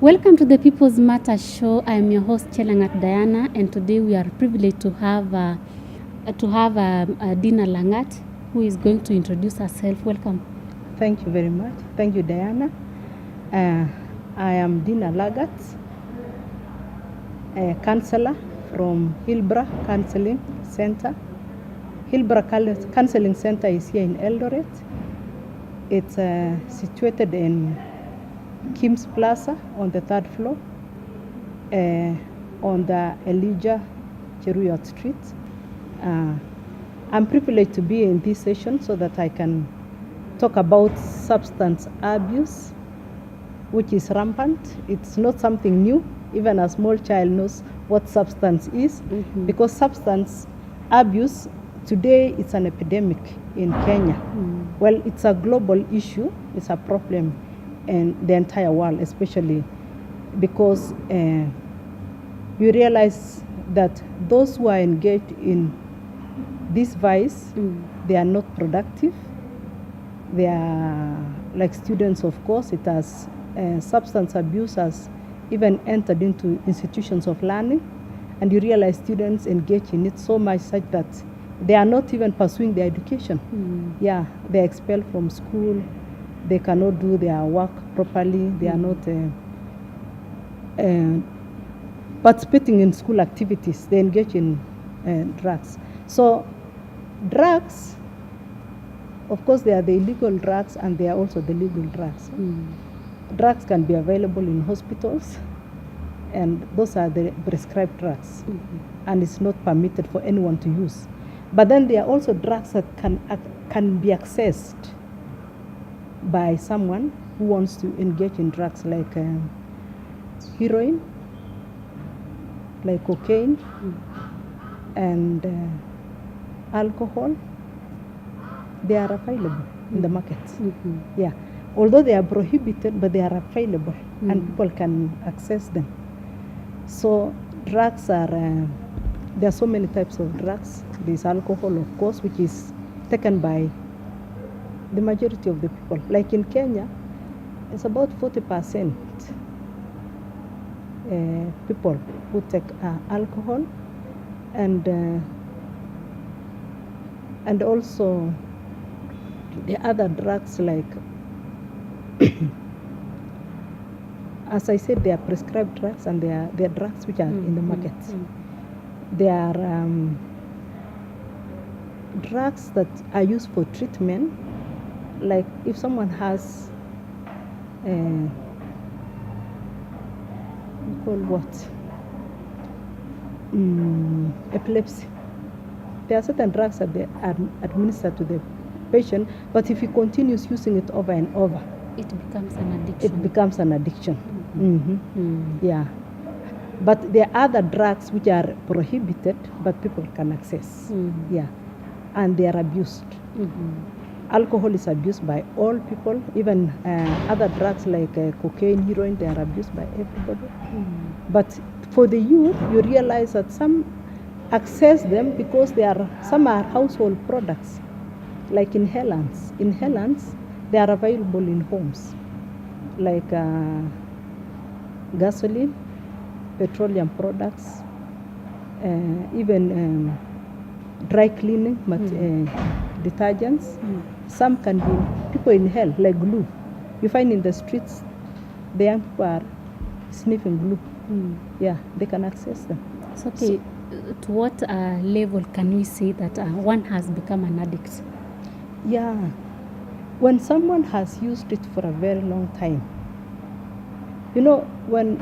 Welcome to the People's Matter Show. I am your host Chelangat Diana, and today we are privileged to have Dina Langat, who is going to introduce herself. Welcome. Thank you very much. Thank you, Diana. I am Dina Lagat, a counselor from Hillbrow Counseling Center. Hillbrow Counseling Center is here in Eldoret. It's situated in Kim's Plaza on the third floor, on the Elijah Cheruyot Street. I'm privileged to be in this session so that I can talk about substance abuse, which is rampant. It's not something new. Even a small child knows what substance is, because substance abuse today is an epidemic in Kenya. Well, it's a global issue. It's a problem in the entire world, especially because you realize that those who are engaged in this vice, they are not productive. They are like students, of course. It has substance abuse has even entered into institutions of learning, and you realize students engage in it so much such that they are not even pursuing their education. Yeah, they're expelled from school. They cannot do their work properly. They are not participating in school activities. They engage in drugs. So drugs, of course, they are the illegal drugs and they are also the legal drugs. Drugs can be available in hospitals, and those are the prescribed drugs, and it's not permitted for anyone to use. But then there are also drugs that can be accessed by someone who wants to engage in drugs, like heroin, like cocaine, and alcohol. They are available in the market. Yeah, although they are prohibited, but they are available and people can access them. So drugs are, there are so many types of drugs. There's alcohol, of course, which is taken by the majority of the people. Like in Kenya, it's about 40% people who take alcohol, and also the other drugs, like as I said, they are prescribed drugs, and they are drugs which are in the market. They are drugs that are used for treatment. Like if someone has epilepsy, there are certain drugs that they are administered to the patient, but if he continues using it over and over, it becomes an addiction. It becomes an addiction. Yeah. But there are other drugs which are prohibited, but people can access. Yeah. And they are abused. Alcohol is abused by all people. Even other drugs like cocaine, heroin, they are abused by everybody. But for the youth, you realize that some access them because some are household products, like inhalants. Inhalants, they are available in homes, like gasoline, petroleum products, even dry cleaning detergents. Some can be, people inhale, like glue. You find in the streets, the young people are sniffing glue. Yeah, they can access them. So, okay, to what level can we say that one has become an addict? Yeah, when someone has used it for a very long time. You know, when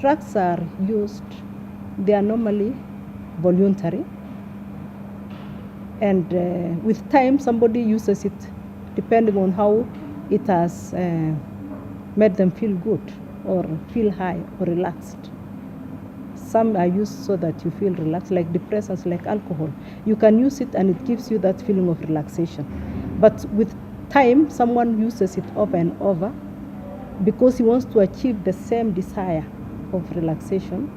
drugs are used, they are normally voluntary. And with time, somebody uses it depending on how it has made them feel good or feel high or relaxed. Some are used so that you feel relaxed, like depressants, like alcohol. You can use it and it gives you that feeling of relaxation. But with time, someone uses it over and over because he wants to achieve the same desire of relaxation.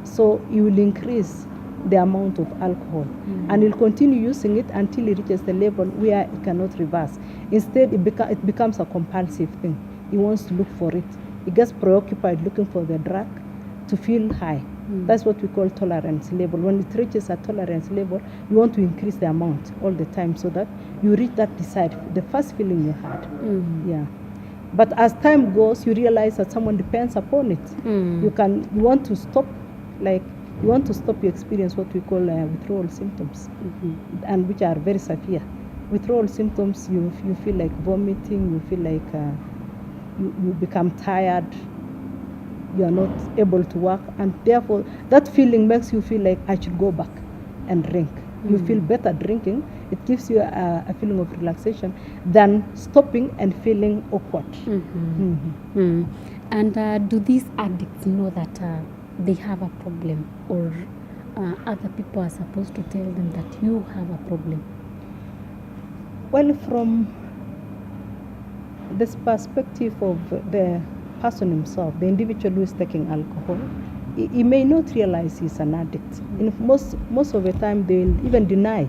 So you will increase the amount of alcohol, and he'll continue using it until he reaches the level where he cannot reverse. Instead, it becomes a compulsive thing. He wants to look for it He gets preoccupied looking for the drug to feel high. That's what we call tolerance level. When it reaches a tolerance level, you want to increase the amount all the time so that you reach that desired, the first feeling you had. Yeah. But as time goes, you realize that someone depends upon it. You want to stop, like you want to stop your experience what we call withdrawal symptoms, and which are very severe. Withdrawal symptoms, you feel like vomiting, you feel like you become tired, you are not able to work, and therefore that feeling makes you feel like I should go back and drink. You feel better drinking. It gives you a feeling of relaxation than stopping and feeling awkward. And do these addicts know that they have a problem, or other people are supposed to tell them that you have a problem? Well, from this perspective of the person himself, the individual who is taking alcohol, he may not realize he's an addict. In most of the time, they will even deny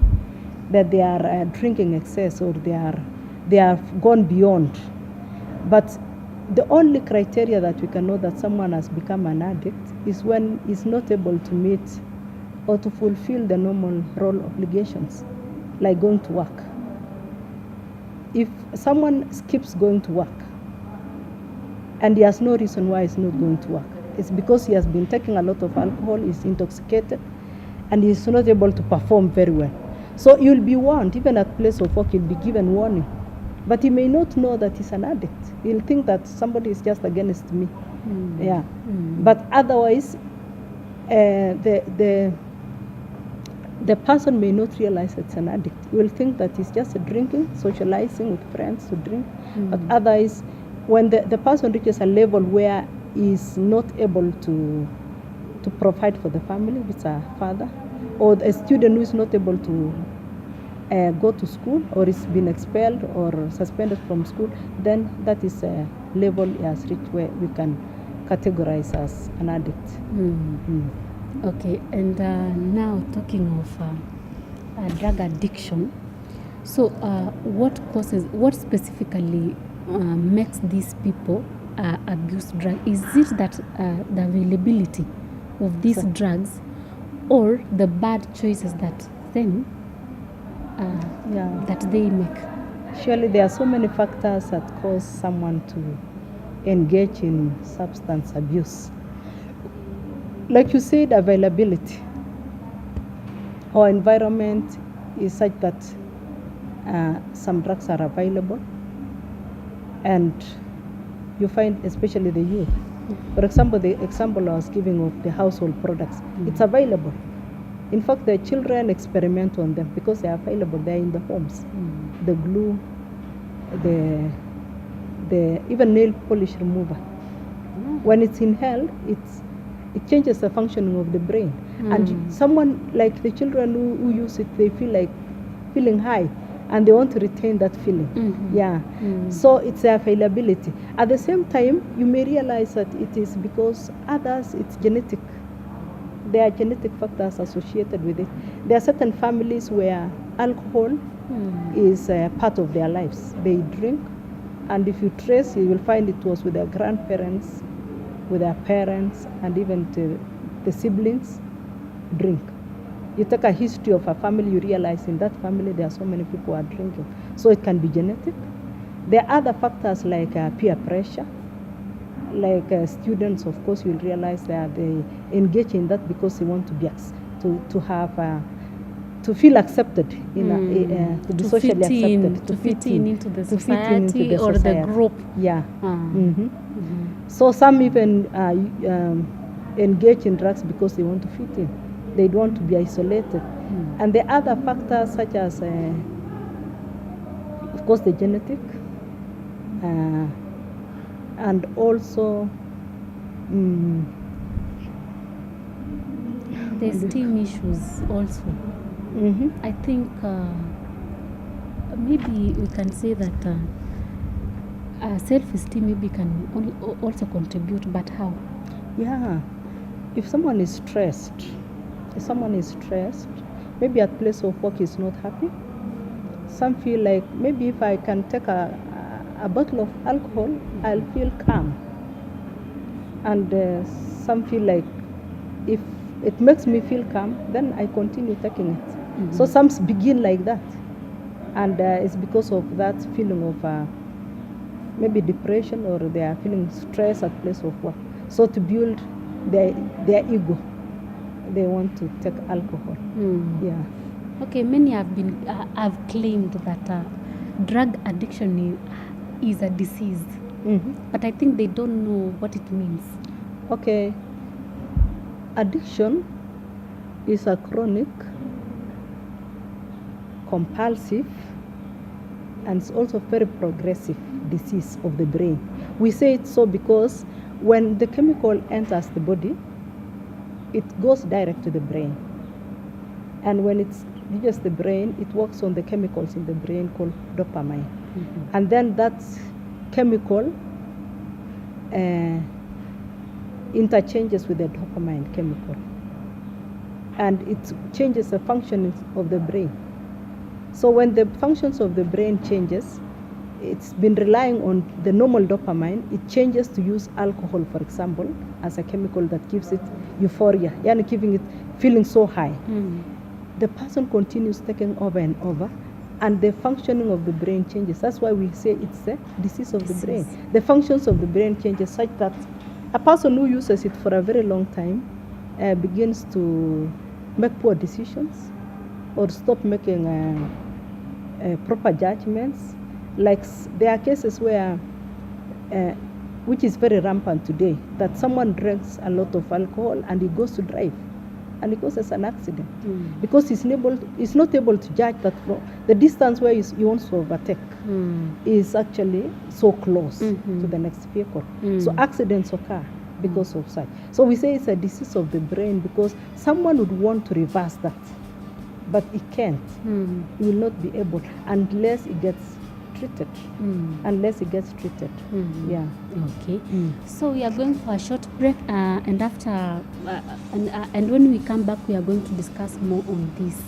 that they are drinking excess, or they have gone beyond. But the only criteria that we can know that someone has become an addict is when he's not able to meet or to fulfill the normal role obligations, like going to work. If someone skips going to work and he has no reason why he's not going to work, it's because he has been taking a lot of alcohol, he's intoxicated, and he's not able to perform very well. So you'll be warned, even at place of work, you'll be given warning. But he may not know that he's an addict. He'll think that somebody is just against me. Yeah. But otherwise, the person may not realize it's an addict. He will think that he's just drinking, socializing with friends to drink. But otherwise, when the person reaches a level where he's not able to provide for the family, which is a father, or a student who is not able to go to school, or is been expelled or suspended from school, then that is a level he has reached where we can categorize as an addict. Okay, and now talking of drug addiction, so what specifically makes these people abuse drugs? Is it that the availability of these drugs, or the bad choices that they make? Surely there are so many factors that cause someone to engage in substance abuse. Like you said, availability. Our environment is such that some drugs are available, and you find especially the youth. For example, the example I was giving of the household products, it's available. In fact, the children experiment on them because they are available. They are in the homes. The glue, the even nail polish remover. When it's inhaled, it changes the functioning of the brain. And someone like the children who use it, they feel like feeling high, and they want to retain that feeling. So it's the availability. At the same time, you may realize that it is because others, it's genetic. There are genetic factors associated with it. There are certain families where alcohol is part of their lives. They drink, and if you trace, you will find it was with their grandparents, with their parents, and even to the siblings drink. You take a history of a family, you realize in that family there are so many people who are drinking. So it can be genetic. There are other factors like peer pressure. Like students, of course, you'll realize that they engage in that because they want to be to feel accepted, to be socially accepted, to fit in into the society or the group. Yeah. So some even engage in drugs because they want to fit in. They don't want to be isolated. And the other factors such as, of course, the genetic, and also the esteem issues also. I think maybe we can say that self-esteem maybe can also contribute, but how? Yeah, if someone is stressed, maybe at place of work is not happy. Some feel like maybe if I can take a bottle of alcohol, I'll feel calm. And some feel like if it makes me feel calm, then I continue taking it. Mm-hmm. So some begin like that, and it's because of that feeling of maybe depression, or they are feeling stress at place of work. So to build their ego, they want to take alcohol. Yeah. Okay, many have claimed that drug addiction is a disease, but I think they don't know what it means. Okay. Addiction is a chronic, compulsive, and it's also very progressive disease of the brain. We say it so because when the chemical enters the body, it goes direct to the brain. And when it reaches the brain, it works on the chemicals in the brain called dopamine. And then that chemical interchanges with the dopamine chemical. And it changes the functions of the brain. So when the functions of the brain changes, it's been relying on the normal dopamine. It changes to use alcohol, for example, as a chemical that gives it euphoria, and giving it feeling so high. The person continues taking over and over, and the functioning of the brain changes. That's why we say it's a disease of the brain. The functions of the brain changes such that a person who uses it for a very long time begins to make poor decisions, or stop making proper judgments. Like there are cases where, which is very rampant today, that someone drinks a lot of alcohol and he goes to drive, and he causes an accident because he's not able to judge that the distance where he wants to overtake is actually so close to the next vehicle. So accidents occur because of such. So we say it's a disease of the brain because someone would want to reverse that, but he can't. He will not be able unless it gets treated. Yeah. Okay. So we are going for a short break, and after and when we come back, we are going to discuss more on this.